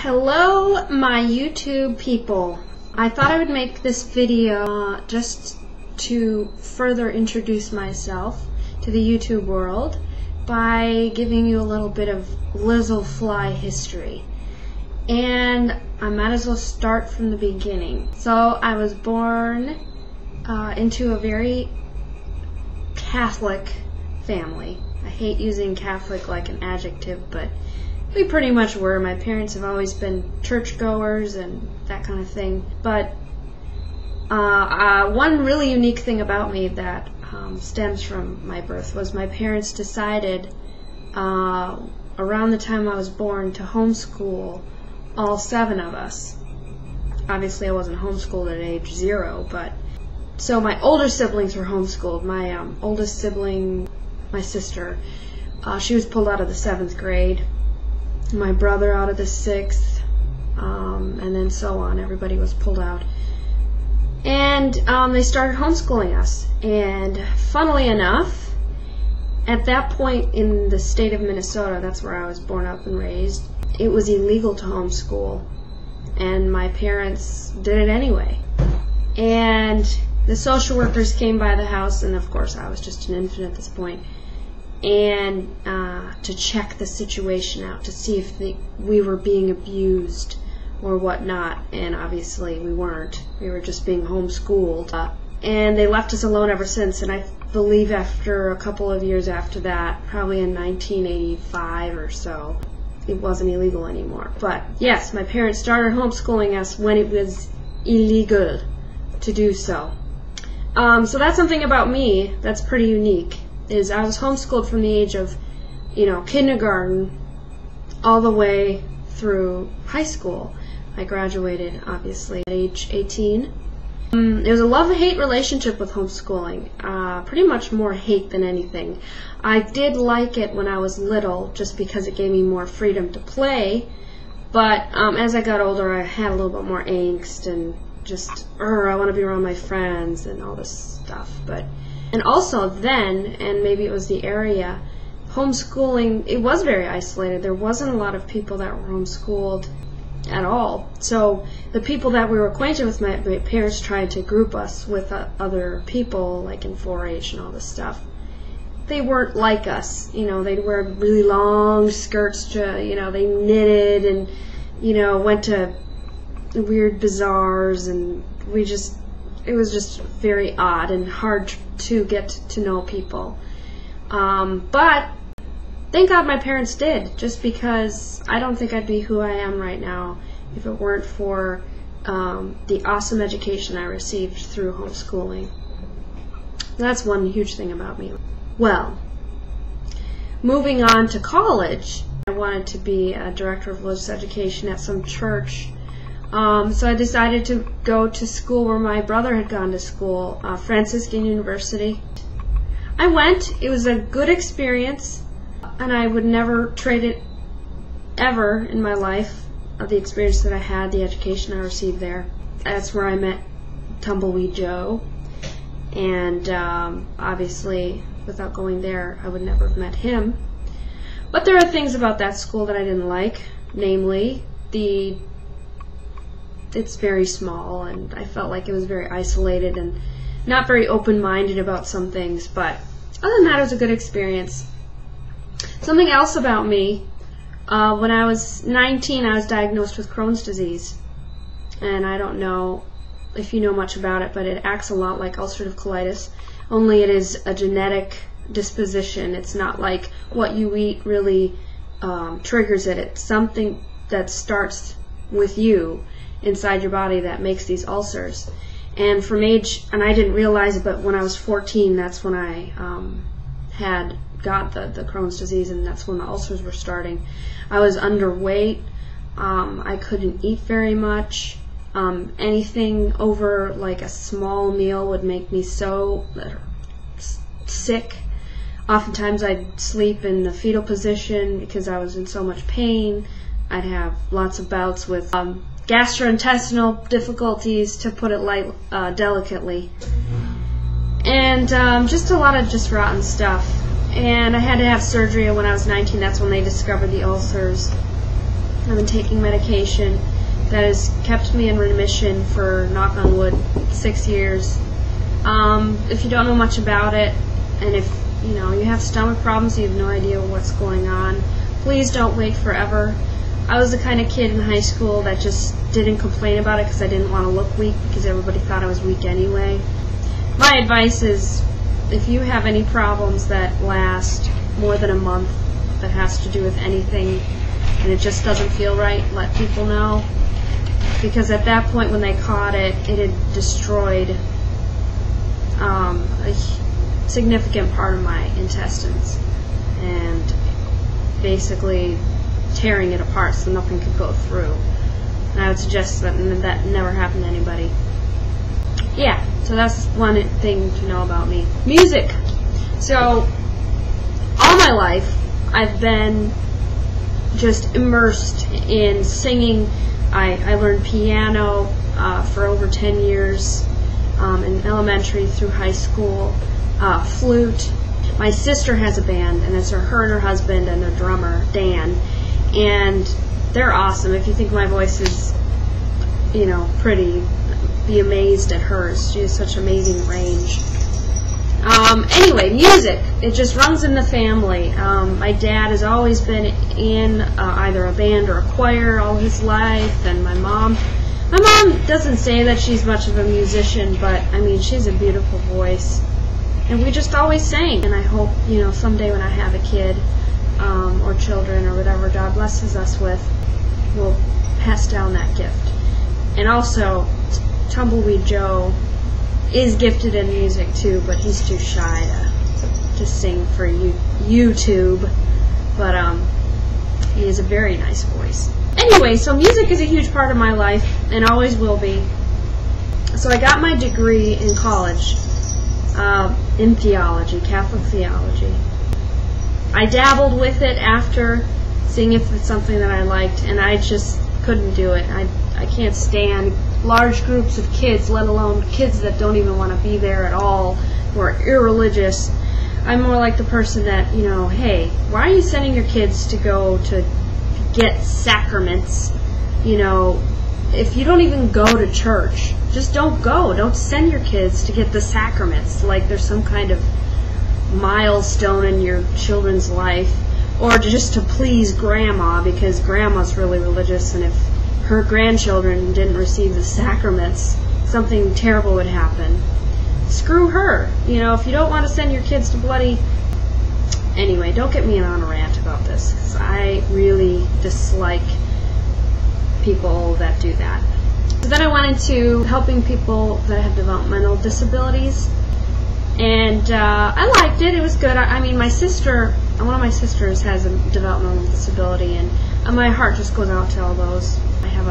Hello, my YouTube people. I thought I would make this video just to further introduce myself to the YouTube world by giving you a little bit of lizzlefly history. And I might as well start from the beginning. So I was born into a very Catholic family. I hate using Catholic like an adjective, but we pretty much were. My parents have always been churchgoers and that kind of thing. But one really unique thing about me that stems from my birth was my parents decided around the time I was born to homeschool all 7 of us. Obviously I wasn't homeschooled at age 0, but so my older siblings were homeschooled. My oldest sibling, my sister, she was pulled out of the 7th grade. My brother out of the 6th, and then so on. Everybody was pulled out. And they started homeschooling us. And funnily enough, at that point in the state of Minnesota, that's where I was born, up, and raised, it was illegal to homeschool. And my parents did it anyway. And the social workers came by the house, and of course I was just an infant at this point, and to check the situation out, to see if we were being abused or whatnot, and obviously we weren't. We were just being homeschooled. And they left us alone ever since, and I believe after a couple of years after that, probably in 1985 or so, it wasn't illegal anymore. But yes, my parents started homeschooling us when it was illegal to do so. So that's something about me that's pretty unique. Is I was homeschooled from the age of, kindergarten all the way through high school. I graduated, obviously, at age 18. It was a love-hate relationship with homeschooling. Pretty much more hate than anything. I did like it when I was little, just because it gave me more freedom to play. But as I got older, I had a little bit more angst and just, I want to be around my friends and all this stuff. And also then, and maybe it was the area, homeschooling, it was very isolated. There wasn't a lot of people that were homeschooled at all. So the people that we were acquainted with, my parents tried to group us with other people, like in 4-H and all this stuff. They weren't like us. They'd wear really long skirts to, they knitted and, went to weird bazaars, and it was just very odd and hard to get to know people. But thank God my parents did, just because I don't think I'd be who I am right now if it weren't for the awesome education I received through homeschooling. That's one huge thing about me. Well, moving on to college, I wanted to be a director of religious education at some church. So I decided to go to school where my brother had gone to school, Franciscan University. I went. It was a good experience, and I would never trade it ever in my life, of the experience that I had, the education I received there. That's where I met Tumbleweed Joe, and obviously without going there I would never have met him. But there are things about that school that I didn't like, namely it's very small, and I felt like it was very isolated and not very open-minded about some things, but other than that, it was a good experience. Something else about me, when I was 19, I was diagnosed with Crohn's disease, and I don't know if you know much about it, but it acts a lot like ulcerative colitis, only it is a genetic disposition. It's not like what you eat really triggers it. It's something that starts with you inside your body that makes these ulcers. And from age, and I didn't realize it, but when I was 14, that's when I had got the Crohn's disease, and that's when the ulcers were starting. I was underweight. I couldn't eat very much. Anything over like a small meal would make me so sick. Oftentimes I'd sleep in the fetal position because I was in so much pain. I'd have lots of bouts with gastrointestinal difficulties, to put it delicately, and just a lot of just rotten stuff. And I had to have surgery when I was 19. That's when they discovered the ulcers. I've been taking medication that has kept me in remission for, knock on wood, 6 years. If you don't know much about it, and if you have stomach problems, you have no idea what's going on, please don't wait forever. I was the kind of kid in high school that just didn't complain about it because I didn't want to look weak, because everybody thought I was weak anyway. My advice is, if you have any problems that last more than a month that has to do with anything and it just doesn't feel right, let people know. Because at that point when they caught it, it had destroyed a significant part of my intestines and basically tearing it apart so nothing could go through. And I would suggest that never happened to anybody. Yeah, so that's one thing to know about me. Music. So, all my life, I've been just immersed in singing. I learned piano for over 10 years in elementary through high school, flute. My sister has a band, and it's her and her husband and their drummer, Dan, and they're awesome. If you think my voice is, pretty, be amazed at hers. She has such amazing range. Anyway, music. It just runs in the family. My dad has always been in either a band or a choir all his life, and my mom doesn't say that she's much of a musician, but she's a beautiful voice. And we just always sang. And I hope, someday when I have a kid or children or whatever God blesses us with, we'll pass down that gift. And also, Tumbleweed Joe is gifted in music too, but he's too shy to sing for YouTube. But he has a very nice voice. Anyway, so music is a huge part of my life and always will be. So I got my degree in college in theology, Catholic theology. I dabbled with it after, seeing if it's something that I liked, and I just couldn't do it. I can't stand large groups of kids, let alone kids that don't even want to be there at all, who are irreligious. I'm more like the person that, hey, why are you sending your kids to go to get sacraments? If you don't even go to church, just don't go. Don't send your kids to get the sacraments like there's some kind of milestone in your children's life, or just to please grandma because grandma's really religious, and if her grandchildren didn't receive the sacraments, something terrible would happen. Screw her. If you don't want to send your kids to bloody... Anyway, don't get me on a rant about this, because I really dislike people that do that. So then I went into helping people that have developmental disabilities, and I liked it. It was good. My sister, one of my sisters has a developmental disability, and my heart just goes out to all those. I have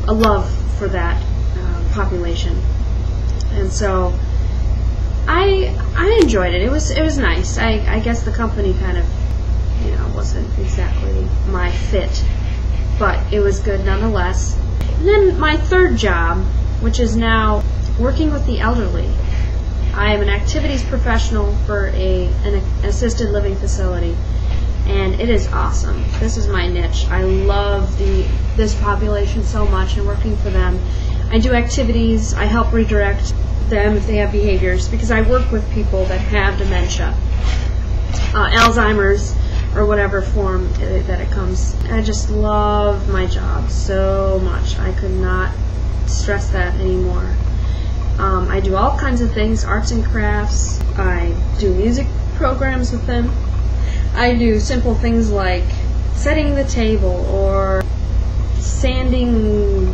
a love for that population, and so I enjoyed it. It was nice. I guess the company kind of wasn't exactly my fit, but it was good nonetheless. And then my third job, which is now working with the elderly. I am an activities professional for an assisted living facility, and it is awesome. This is my niche. I love this population so much, and working for them. I do activities. I help redirect them if they have behaviors, because I work with people that have dementia, Alzheimer's, or whatever form that it comes. I just love my job so much. I could not stress that anymore. I do all kinds of things, arts and crafts. I do music programs with them. I do simple things like setting the table or sanding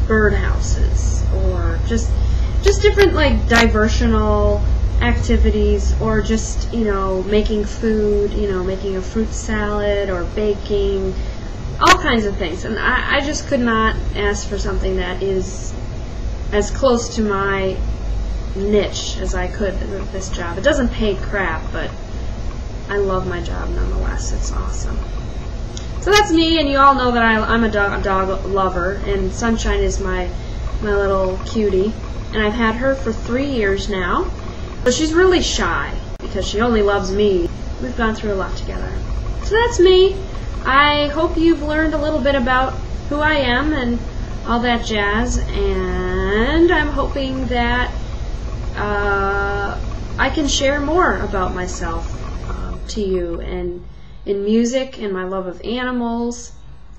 birdhouses, or just different diversional activities, or just making food, making a fruit salad or baking, all kinds of things. And I just could not ask for something that is as close to my niche as I could with this job. It doesn't pay crap, but I love my job nonetheless. It's awesome. So that's me, and you all know that I'm a dog lover, and Sunshine is my little cutie, and I've had her for 3 years now. But she's really shy because she only loves me. We've gone through a lot together. So that's me. I hope you've learned a little bit about who I am and all that jazz, and I'm hoping that I can share more about myself to you, and in music, in my love of animals,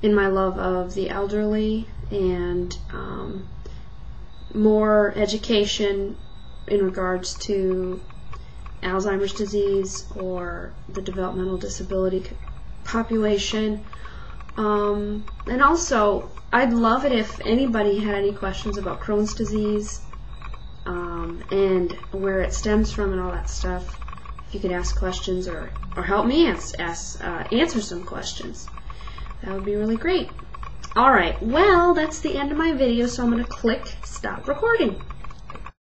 in my love of the elderly, and more education in regards to Alzheimer's disease or the developmental disability population. And also, I'd love it if anybody had any questions about Crohn's disease and where it stems from and all that stuff. If you could ask questions or help me answer some questions, that would be really great. Alright, well, that's the end of my video, so I'm going to click stop recording.